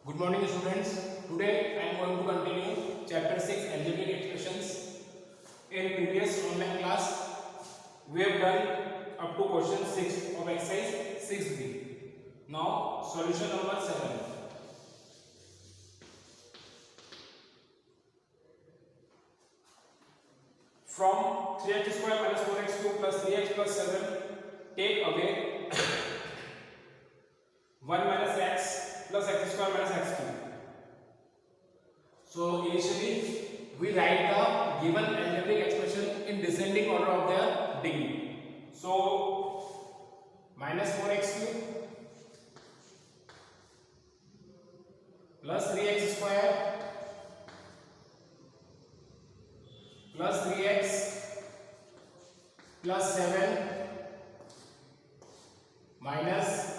Good morning students. Today I am going to continue chapter 6 algebraic expressions. In previous online class we have done up to question 6 of exercise 6b. Now solution number 7. From 3x square minus 4x cube plus 3x plus 7 take away 1 minus x plus x square minus x cube. So initially we write the given algebraic expression in descending order of their degree. So minus 4x cube plus 3x square plus 3x plus 7 minus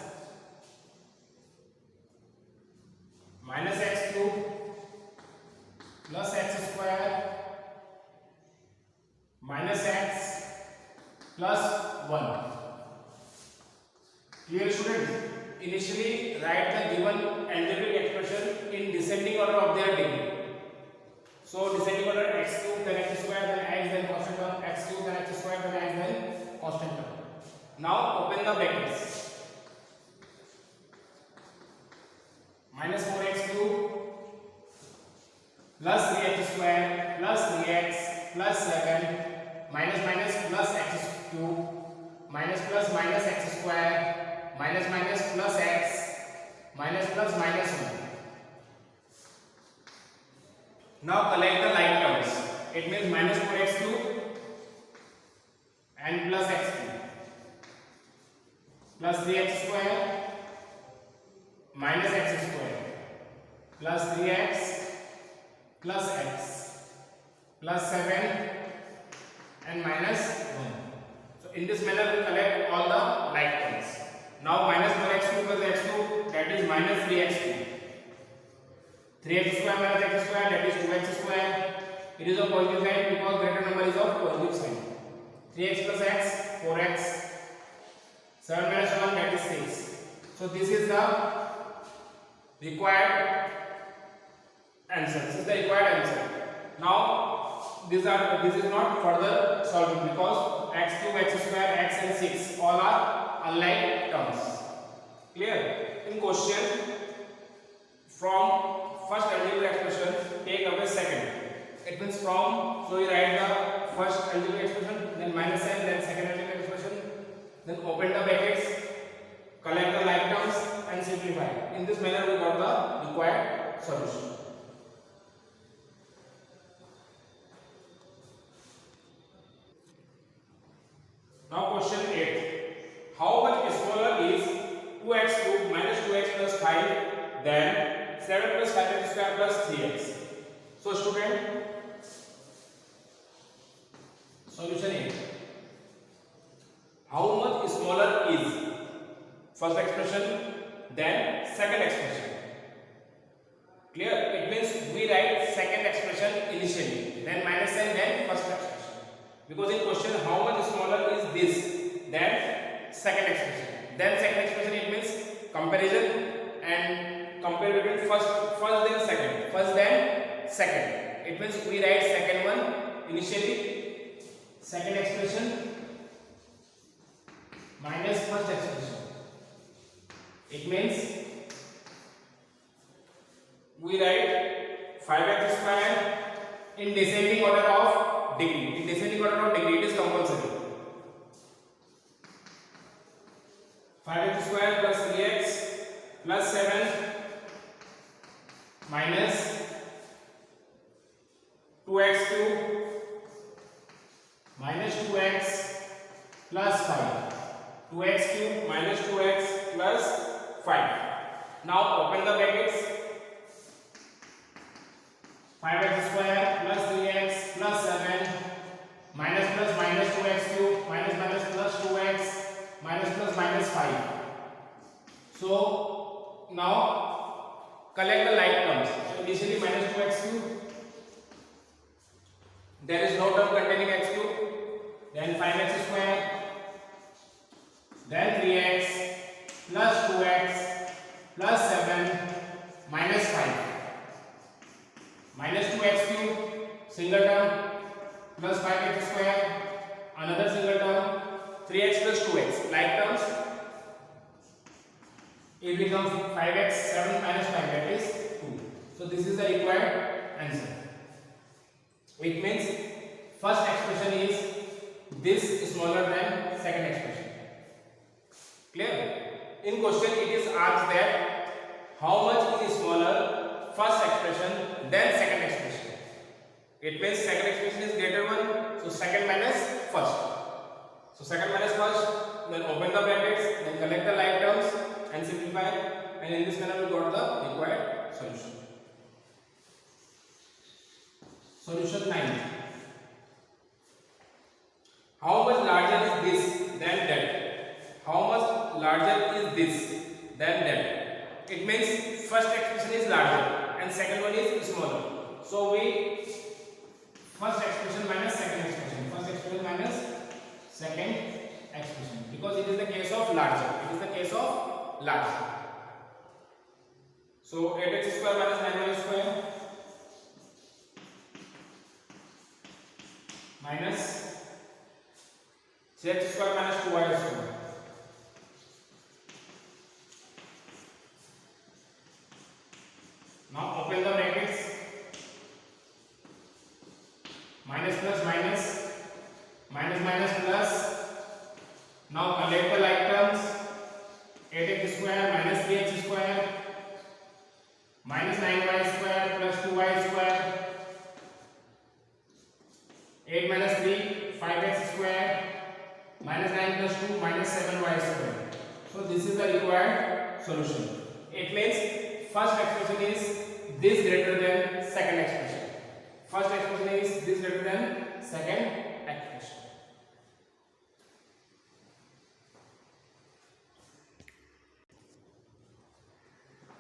x cube plus x square minus x plus 1. Clear students? Initially write the given algebraic expression in descending order of their degree. So descending order x cube then x square then x then constant term, x cube then x square then x then constant term. Now open the brackets. Minus 4x cube plus 3x square plus 3x plus 7 minus minus plus x cube minus plus minus x square minus minus plus x minus plus minus 1. Now collect the like terms. It means minus 4x cube and plus x cube plus 3x square minus x square plus 3x plus x plus 7 and minus 1. So in this manner we collect all the like terms. Now minus 4x cube plus x cube, that is minus 3x cube. 3x square minus x square, that is 2x square. It is of positive sign because greater number is of positive sign. 3x plus x, 4x. 7 minus 1, that is 6. So this is the required answer. This is the required answer. Now this is not further solving because x cube, x square, x and 6 all are unlike terms. Clear? In question, from first algebraic expression take away second. It means from, so we write the first algebraic expression, then minus sign, then second algebraic expression, then open the brackets, collect the like terms and simplify. In this manner we got the required solution. Now question 8. How much smaller is 2x cube minus 2x plus 5 than 7 plus 5x square plus 3x? So student, solution 8. How much smaller is first expression then second expression? Clear? It means we write second expression initially, then minus sign, then first expression. Because in question how much smaller is this than second expression. Then second expression it means comparison and compare between first then second, first then second. It means we write second one initially, second expression minus first expression. It means we write 5x square in descending order of degree. In descending order of degree, it is compulsory. 5x square plus 3x plus 7 minus 2x cube minus 2x plus 5. 2x cube minus 2x plus 5. Now open the brackets. 5x square plus 3x plus 7 minus plus minus 2x cube minus minus plus 2x minus plus minus 5. So now collect the like terms. So initially minus 2x cube, there is no term containing x cube, then 5x square, then 3x plus 2x plus 7 minus single term plus 5x square, another single term 3x plus 2x, like terms, it becomes 5x, 7 minus 5, that is 2. So this is the required answer. It means first expression is this smaller than second expression. Clear? In question it is asked that how much is smaller first expression than second expression. It means second expression is greater one, so second minus first. So second minus first, then open the brackets, then collect the like terms and simplify, and in this manner we got the required solution. Solution 9. How much larger is this than that? How much larger is this than that? It means first expression is larger and second one is smaller. So we first expression minus second expression. First expression minus second expression, because it is the case of larger. It is the case of larger. So 8x square minus 9y square minus 3x square minus 2y square. Now open the brackets. Minus plus minus, minus minus plus. Now collect the like terms. 8x square minus 3x square minus 9y square plus 2y square. 8 minus 3, 5x square minus 9 plus 2 minus 7y square. So this is the required solution. It means first expression is this greater than second expression. First expression is this greater than second expression.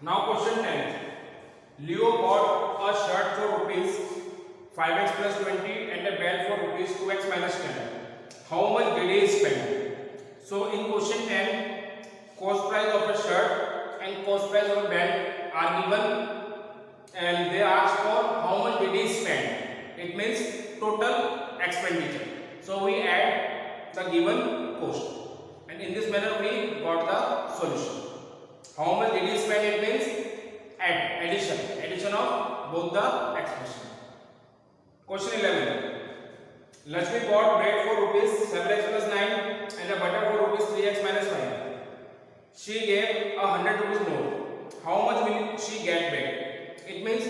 Now question 10. Leo bought a shirt for rupees 5x plus 20 and a belt for rupees 2x minus 10. How much did he spend? So in question 10, cost price of a shirt and cost price of a belt are given, and they ask for how much did he spend. It means total expenditure. So we add the given cost, and in this manner we got the solution. How much did he spend? It means addition of both the expression. Question 11. Lakshmi bought bread for rupees 7x plus 9 and a butter for rupees 3x minus 5. She gave a 100 rupees note. How much will she get back? It means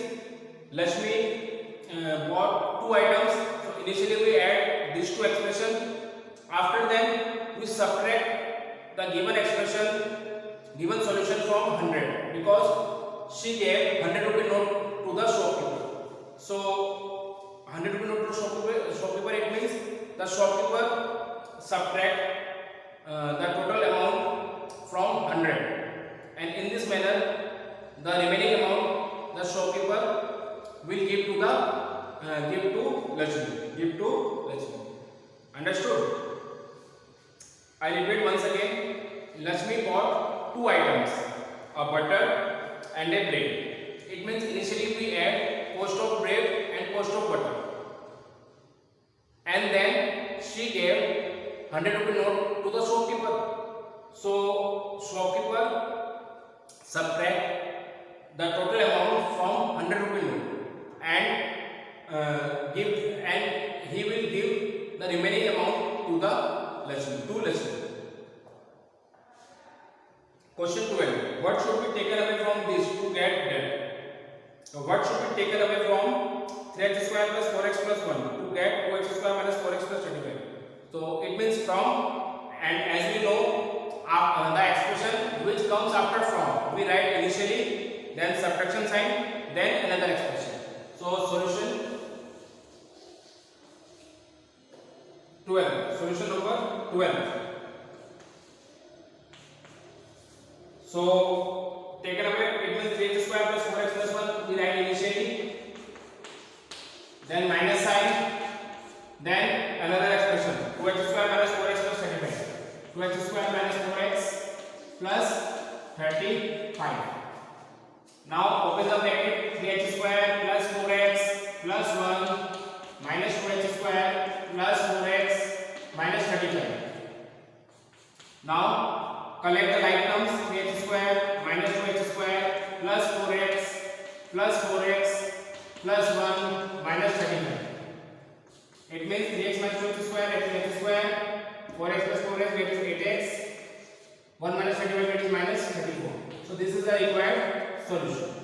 Lakshmi bought two items. So initially we add these two expressions. After then we subtract the given expression, given solution from 100, because she gave 100 rupee note to the shopkeeper. So 100 rupee note to shopkeeper, it means the shopkeeper subtract the total amount from 100, and in this manner the remaining amount the shopkeeper will give to Lakshmi. Understood? I repeat once again. Lakshmi bought two items, a butter and a bread. It means initially we add cost of bread and cost of butter, and then she gave 100 rupee note to the shopkeeper. So shopkeeper subtract the total amount from 100 rupee note and he will give the remaining amount to the Lakshmi. Question 12. What should be taken away from this to get that? So what should be taken away from 3x square plus 4x plus 1 to get 2x square minus 4x plus 25? So it means from, and as we know, the expression which comes after from, we write initially, then subtraction sign, then another expression. So solution 12. Solution number 12. So taken away, it means 3x square plus 4x plus 1, we write initially, then minus sign, then another expression 2x square minus 4x plus 35. 2x square minus 4x plus 35. Now open the bracket. 3x square plus 4x plus 1 collect the like terms, 3x square minus 2x square plus 4x plus 1 minus 35. It means 3x minus 2x square, x square, 4x plus 4x, that is 8x, 1 minus 35, that is minus 34. So this is the required solution.